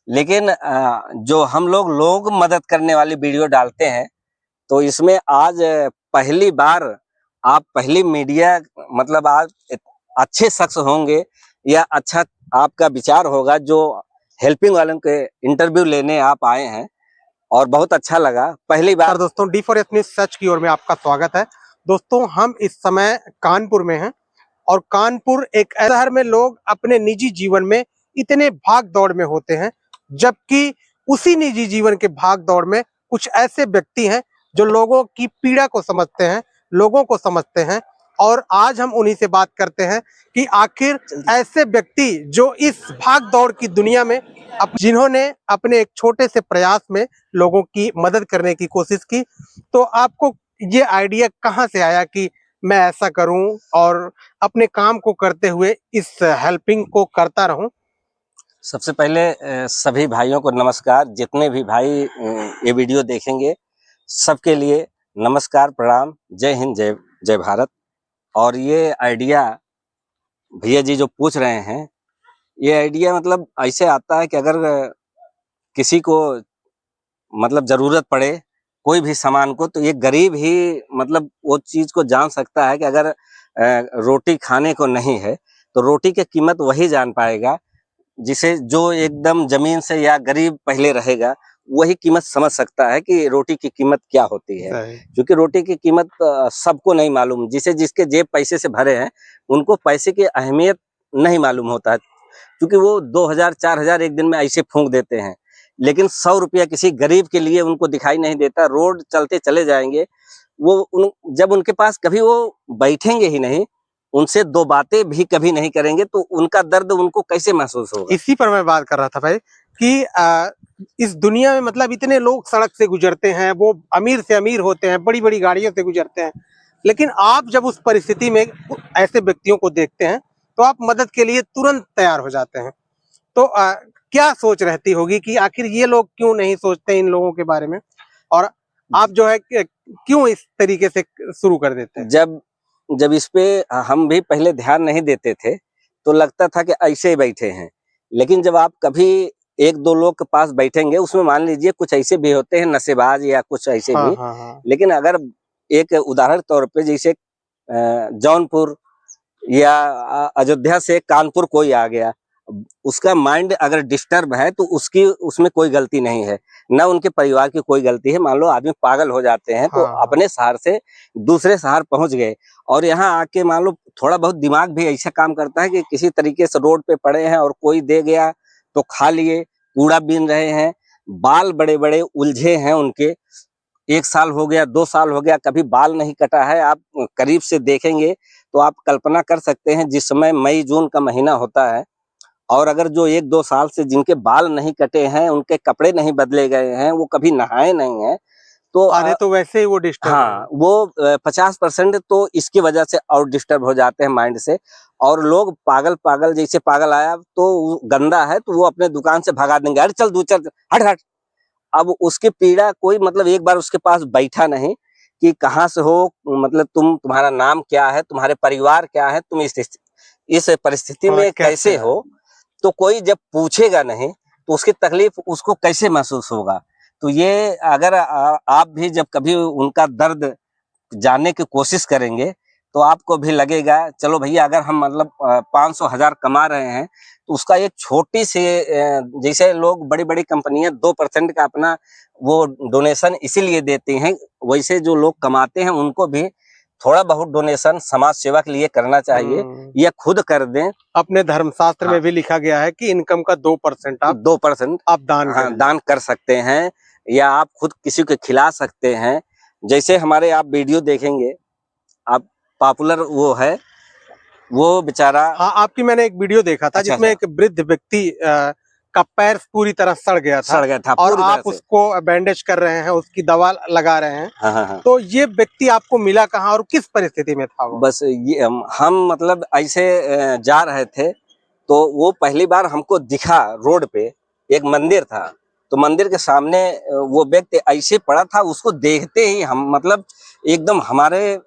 लेकिन जो हम लोग मदद करने वाली वीडियो डालते हैं, तो इसमें आज पहली बार आप पहली मीडिया मतलब आज अच्छे शख्स होंगे या अच्छा आपका विचार होगा जो हेल्पिंग वालों के इंटरव्यू लेने आप आए हैं, और बहुत अच्छा लगा पहली बार। दोस्तों, D4S न्यूज़ सच की ओर में आपका स्वागत है। दोस्तों, हम इस समय कानपुर में हैं और कानपुर एक ऐसा शहर में लोग अपने निजी जीवन में इतने भाग दौड़ में होते हैं, जबकि उसी निजी जीवन के भाग दौड़ में कुछ ऐसे व्यक्ति हैं जो लोगों की पीड़ा को समझते हैं, लोगों को समझते हैं। और आज हम उन्हीं से बात करते हैं कि आखिर ऐसे व्यक्ति जो इस भाग दौड़ की दुनिया में जिन्होंने अपने एक छोटे से प्रयास में लोगों की मदद करने की कोशिश की, तो आपको ये आइडिया कहाँ से आया कि मैं ऐसा करूं और अपने काम को करते हुए इस हेल्पिंग को करता रहूं? सबसे पहले सभी भाइयों को नमस्कार। जितने भी भाई ये वीडियो देखेंगे सबके लिए नमस्कार, प्रणाम, जय हिंद, जय जय भारत। और ये आइडिया भैया जी जो पूछ रहे हैं, ये आइडिया मतलब ऐसे आता है कि अगर किसी को मतलब जरूरत पड़े कोई भी सामान को, तो ये गरीब ही मतलब वो चीज को जान सकता है कि अगर रोटी खाने को नहीं है तो रोटी की कीमत वही जान पाएगा, जिसे जो एकदम जमीन से या गरीब पहले रहेगा वही कीमत समझ सकता है कि रोटी की कीमत क्या होती है। क्योंकि रोटी की कीमत सबको नहीं मालूम, जिसे जिसके जेब पैसे से भरे हैं उनको पैसे की अहमियत नहीं मालूम होता है, क्योंकि वो 2000 4000 एक दिन में ऐसे फूंक देते हैं। लेकिन 100 रुपया किसी गरीब के लिए उनको दिखाई नहीं देता। रोड चलते चले जाएंगे, जब उनके पास कभी वो बैठेंगे ही नहीं, उनसे दो बातें भी कभी नहीं करेंगे, तो उनका दर्द उनको कैसे महसूस होगा। इसी पर मैं बात कर रहा था भाई कि इस दुनिया में मतलब इतने लोग सड़क से गुजरते हैं, वो अमीर से अमीर होते हैं, बड़ी बड़ी गाड़ियों से गुजरते हैं, लेकिन आप जब उस परिस्थिति में ऐसे व्यक्तियों को देखते हैं तो आप मदद के लिए तुरंत तैयार हो जाते हैं। तो क्या सोच रहती होगी कि आखिर ये लोग क्यों नहीं सोचते इन लोगों के बारे में, और आप जो है क्यों इस तरीके से शुरू कर देते हैं? जब इस पे हम भी पहले ध्यान नहीं देते थे तो लगता था कि ऐसे ही बैठे हैं, लेकिन जब आप कभी एक दो लोग के पास बैठेंगे, उसमें मान लीजिए कुछ ऐसे भी होते हैं नशेबाज या कुछ ऐसे हाँ, भी। हाँ, हाँ। लेकिन अगर एक उदाहरण तौर पे जैसे जौनपुर या अयोध्या से कानपुर कोई आ गया, उसका माइंड अगर डिस्टर्ब है तो उसकी उसमें कोई गलती नहीं है, ना उनके परिवार की कोई गलती है। मान लो आदमी पागल हो जाते हैं तो हाँ, अपने शहर से दूसरे शहर पहुंच गए, और यहाँ आके मान लो थोड़ा बहुत दिमाग भी ऐसा काम करता है कि किसी तरीके से रोड पे पड़े हैं और कोई दे गया तो खा लिए, कूड़ा बीन रहे हैं, बाल बड़े बड़े उलझे हैं उनके, 1 साल हो गया, 2 साल हो गया, कभी बाल नहीं कटा है। आप करीब से देखेंगे तो आप कल्पना कर सकते हैं, जिस समय मई जून का महीना होता है, और अगर जो 1-2 साल से जिनके बाल नहीं कटे हैं, उनके कपड़े नहीं बदले गए हैं, वो कभी नहाए नहीं हैं, तो आधे तो वैसे ही वो डिस्टर्ब है। हाँ, वो 50% तो इसकी वजह से और डिस्टर्ब हो जाते हैं माइंड से। और लोग पागल जैसे पागल आया तो गंदा है तो वो अपने दुकान से भगा देंगे, अरे चल दूर चल, हट हट। अब उसकी पीड़ा कोई मतलब एक बार उसके पास बैठा नहीं कि कहाँ से हो, मतलब तुम्हारा नाम क्या है, तुम्हारे परिवार क्या है, तुम इस परिस्थिति में कैसे हो, तो कोई जब पूछेगा नहीं तो उसकी तकलीफ उसको कैसे महसूस होगा। तो ये अगर आप भी जब कभी उनका दर्द जानने की कोशिश करेंगे तो आपको भी लगेगा चलो भैया, अगर हम मतलब 500,000 कमा रहे हैं तो उसका एक छोटी सी जैसे लोग बड़ी बड़ी कंपनियां 2% का अपना वो डोनेशन इसीलिए देती हैं, वैसे जो लोग कमाते हैं उनको भी थोड़ा बहुत डोनेशन समाज सेवा के लिए करना चाहिए, या खुद कर दें। अपने धर्मशास्त्र में भी लिखा गया है कि इनकम का 2% आप दान हाँ, दान कर सकते हैं, या आप खुद किसी को खिला सकते हैं। जैसे हमारे आप वीडियो देखेंगे, आप पॉपुलर वो है, वो बेचारा। हाँ, आपकी मैंने एक वीडियो देखा था जिसमें एक वृद्ध व्यक्ति का पैर पूरी तरह सड़ गया था और आप उसको बैंडेज कर रहे हैं, उसकी दवा लगा रहे हैं। हाँ। तो ये व्यक्ति आपको मिला कहाँ और किस परिस्थिति में था वो? बस ये हम मतलब ऐसे जा रहे थे तो वो पहली बार हमको दिखा, रोड पे एक मंदिर था, तो मंदिर के सामने वो व्यक्ति ऐसे पड़ा था, उसको देखते ही हम मतलब एकदम हमारे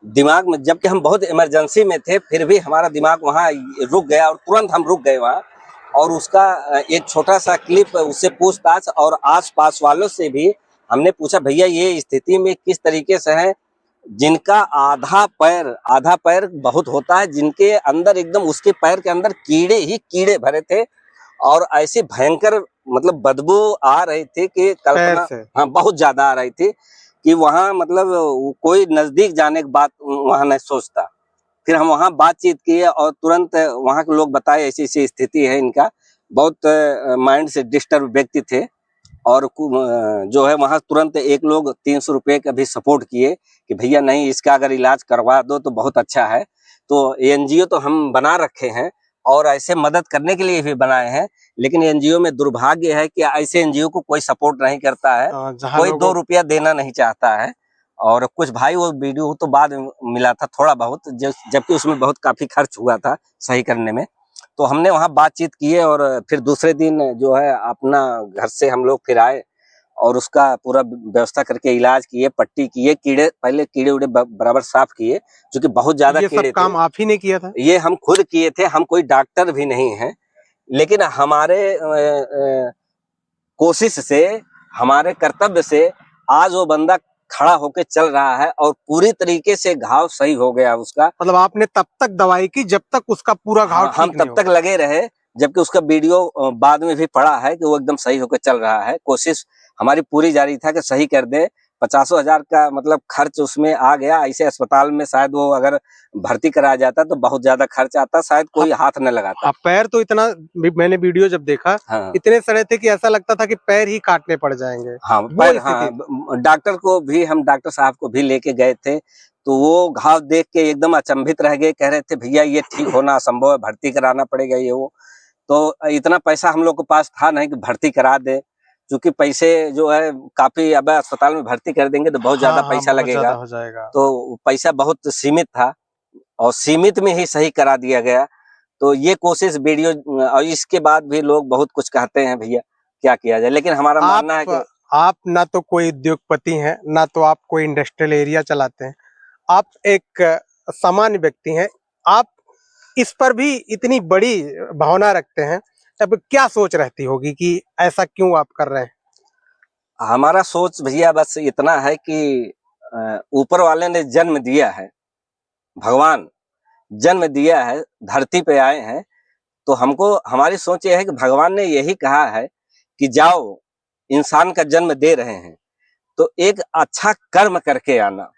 दिमाग में, जबकि हम बहुत इमरजेंसी में थे, फिर भी हमारा दिमाग वहाँ रुक गया और तुरंत हम रुक गए वहाँ। और उसका एक छोटा सा क्लिप उससे पूछताछ और आसपास वालों से भी हमने पूछा, भैया ये स्थिति में किस तरीके से है, जिनका आधा पैर बहुत होता है, जिनके अंदर एकदम उसके पैर के अंदर कीड़े ही कीड़े भरे थे और ऐसे भयंकर मतलब बदबू आ रही थी कि पैर कल्पना, से। हाँ बहुत ज्यादा आ रही थी कि वहां मतलब कोई नजदीक जाने की बात वहां नहीं सोचता। फिर हम वहां बातचीत किए और तुरंत वहां के लोग बताए ऐसी ऐसी स्थिति है इनका, बहुत माइंड से डिस्टर्ब व्यक्ति थे और जो है वहां तुरंत एक लोग 300 रुपए का भी सपोर्ट किए कि भैया नहीं इसका अगर इलाज करवा दो तो बहुत अच्छा है। तो एनजीओ तो हम बना रखे हैं और ऐसे मदद करने के लिए भी बनाए हैं, लेकिन एनजीओ में दुर्भाग्य है कि ऐसे एनजीओ को कोई सपोर्ट नहीं करता है, जहाँ कोई 2 लोगों रुपया देना नहीं चाहता है। और कुछ भाई वो वीडियो तो बाद में मिला था थोड़ा बहुत, जबकि उसमें बहुत काफी खर्च हुआ था सही करने में। तो हमने वहां बातचीत किए और फिर दूसरे दिन जो है अपना घर से हम लोग फिर आए और उसका पूरा व्यवस्था करके इलाज किए, पट्टी किए, पहले कीड़े उड़े बराबर साफ किए, क्योंकि बहुत ज्यादा ये सब कीड़े थे। काम आप ही ने किया था? ये हम खुद किए थे, हम कोई डॉक्टर भी नहीं हैं, लेकिन हमारे कोशिश से, हमारे कर्तव्य से आज वो बंदा खड़ा होके चल रहा है और पूरी तरीके से घाव सही हो गया उसका। मतलब आपने तब तक दवाई की जब तक उसका पूरा घाव हम ठीक नहीं तब हो? तक लगे रहे, जबकि उसका वीडियो बाद में भी पड़ा है कि वो एकदम सही होकर चल रहा है। कोशिश हमारी पूरी जारी था कि सही कर दे। 50,000 का मतलब खर्च उसमें आ गया। ऐसे अस्पताल में शायद वो अगर भर्ती कराया जाता तो बहुत ज्यादा खर्च आता, शायद कोई हाथ न लगाता। हाँ, पैर तो इतना मैंने वीडियो जब देखा, हाँ इतने सड़े थे कि ऐसा लगता था कि पैर ही काटने पड़ जाएंगे, हाँ, वो पर स्थिति हाँ, थी। हम डॉक्टर साहब को भी लेके गए थे, तो वो घाव देख के एकदम अचंभित रह गए, कह रहे थे भैया ये ठीक होना असंभव है, भर्ती कराना पड़ेगा ये वो। तो इतना पैसा हम लोग के पास था नहीं कि भर्ती करा दे, क्योंकि पैसे जो है काफी, अब अस्पताल में भर्ती कर देंगे तो बहुत ज्यादा हाँ हाँ, पैसा बहुत ज्यादा लगेगा, हो जाएगा। तो पैसा बहुत सीमित था और सीमित में ही सही करा दिया गया। तो ये कोशिश वीडियो, और इसके बाद भी लोग बहुत कुछ कहते हैं, भैया क्या किया जाए, लेकिन हमारा मानना है कि आप ना तो कोई उद्योगपति हैं, ना तो आप कोई इंडस्ट्रियल एरिया चलाते हैं, आप एक सामान्य व्यक्ति हैं। आप इस पर भी इतनी बड़ी भावना रखते हैं, तब क्या सोच रहती होगी कि ऐसा क्यों आप कर रहे हैं? हमारा सोच भैया बस इतना है कि ऊपर वाले ने जन्म दिया है, भगवान जन्म दिया है, धरती पे आए हैं, तो हमको, हमारी सोच ये है कि भगवान ने यही कहा है कि जाओ, इंसान का जन्म दे रहे हैं तो एक अच्छा कर्म करके आना,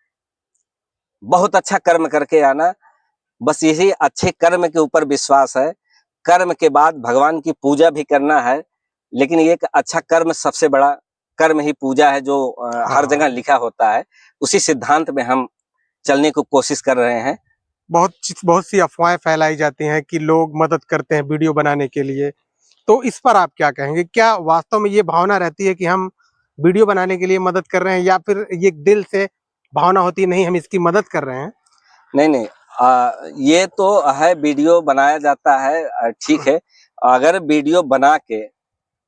बहुत अच्छा कर्म करके आना। बस यही अच्छे कर्म के ऊपर विश्वास है। कर्म के बाद भगवान की पूजा भी करना है, लेकिन एक अच्छा कर्म सबसे बड़ा कर्म ही पूजा है, जो हर जगह लिखा होता है। उसी सिद्धांत में हम चलने को कोशिश कर रहे हैं। बहुत सी अफवाहें फैलाई जाती हैं कि लोग मदद करते हैं वीडियो बनाने के लिए, तो इस पर आप क्या कहेंगे? क्या वास्तव में ये भावना रहती है कि हम वीडियो बनाने के लिए मदद कर रहे हैं, या फिर ये दिल से भावना होती है नहीं हम इसकी मदद कर रहे हैं? नहीं नहीं, ये तो है, वीडियो बनाया जाता है, ठीक है। अगर वीडियो बना के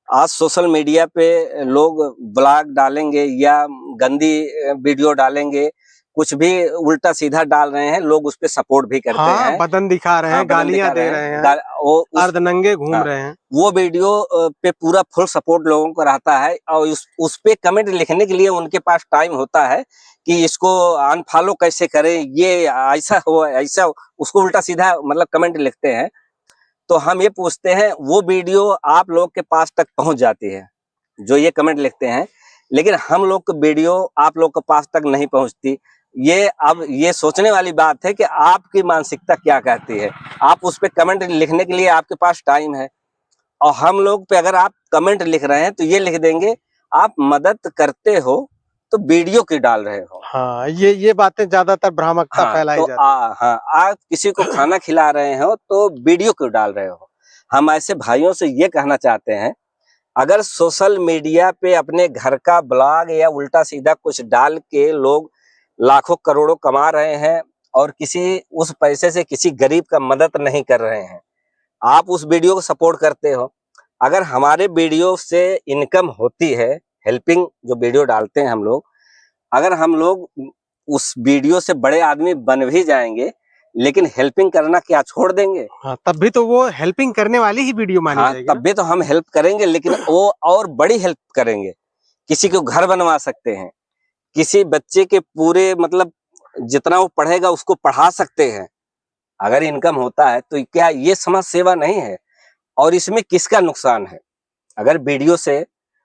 आज सोशल मीडिया पे लोग ब्लॉग डालेंगे या गंदी वीडियो डालेंगे, कुछ भी उल्टा सीधा डाल रहे हैं, लोग उस पे सपोर्ट भी करते हाँ, हैं। बदन दिखा रहे हाँ, हैं, बदन दिखा गालियां दे रहे रहे हैं, हैं, वो अर्धनंगे घूम हाँ, रहे हैं। वो वीडियो पे पूरा फुल सपोर्ट लोगों को रहता है और उस पे कमेंट लिखने के लिए उनके पास टाइम होता है कि इसको अनफॉलो कैसे करें, ये ऐसा हो ऐसा, उसको उल्टा सीधा मतलब कमेंट लिखते हैं। तो हम ये पूछते हैं, वो वीडियो आप लोग के पास तक पहुंच जाती है जो ये कमेंट लिखते हैं, लेकिन हम लोग की वीडियो आप लोग के पास तक नहीं पहुंचती। ये अब ये सोचने वाली बात है कि आपकी मानसिकता क्या कहती है। आप उस पे कमेंट लिखने के लिए आपके पास टाइम है, और हम लोग पे अगर आप कमेंट लिख रहे हैं तो ये लिख देंगे आप मदद करते हो तो वीडियो क्यों डाल रहे हो। हाँ, ये बातें ज्यादातर भ्रामकता हाँ फैलाई तो जाती है। हाँ, आप किसी को खाना खिला रहे हो तो वीडियो क्यों डाल रहे हो। हम ऐसे भाइयों से ये कहना चाहते हैं, अगर सोशल मीडिया पे अपने घर का ब्लॉग या उल्टा सीधा कुछ डाल के लोग लाखों करोड़ों कमा रहे हैं और किसी उस पैसे से किसी गरीब का मदद नहीं कर रहे हैं, आप उस वीडियो को सपोर्ट करते हो। अगर हमारे वीडियो से इनकम होती है, हेल्पिंग जो वीडियो डालते हैं हम लोग, अगर हम लोग उस वीडियो से बड़े आदमी बन भी जाएंगे, लेकिन हेल्पिंग करना क्या छोड़ देंगे? हाँ, तब भी तो वो हेल्पिंग करने वाली ही वीडियो मानी हाँ, जाएगी तब ना। भी तो हम हेल्प करेंगे, लेकिन वो और बड़ी हेल्प करेंगे। किसी को घर बनवा सकते हैं, किसी बच्चे के पूरे मतलब जितना वो पढ़ेगा उसको पढ़ा सकते हैं। अगर इनकम होता है तो क्या ये समाज सेवा नहीं है? और इसमें किसका नुकसान है? अगर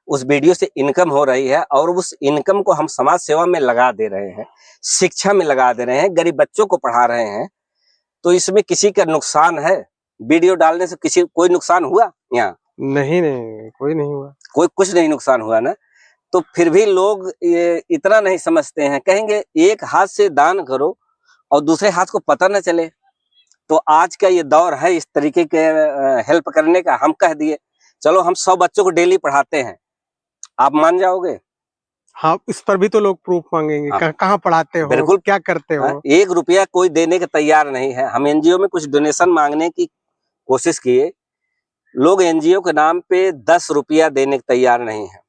उस वीडियो से इनकम हो रही है और उस इनकम को हम समाज सेवा में लगा दे रहे हैं, शिक्षा में लगा दे रहे हैं, गरीब बच्चों को पढ़ा रहे हैं, तो इसमें किसी का नुकसान है? वीडियो डालने से किसी कोई नुकसान हुआ? यहाँ नहीं नहीं, कोई नहीं हुआ। कोई कुछ नहीं नुकसान हुआ ना। तो फिर भी लोग ये इतना नहीं समझते हैं। कहेंगे एक हाथ से दान करो और दूसरे हाथ को पता न चले। तो आज का ये दौर है इस तरीके के हेल्प करने का। हम कह दिए चलो हम 100 बच्चों को डेली पढ़ाते हैं, आप मान जाओगे? हाँ, इस पर भी तो लोग प्रूफ मांगेंगे। हाँ, कहाँ पढ़ाते हो, बिल्कुल। क्या करते हाँ, हो? 1 रुपया कोई देने के तैयार नहीं है। हम एनजीओ में कुछ डोनेशन मांगने की कोशिश किए, लोग एनजीओ के नाम पे 10 रुपया देने के तैयार नहीं है।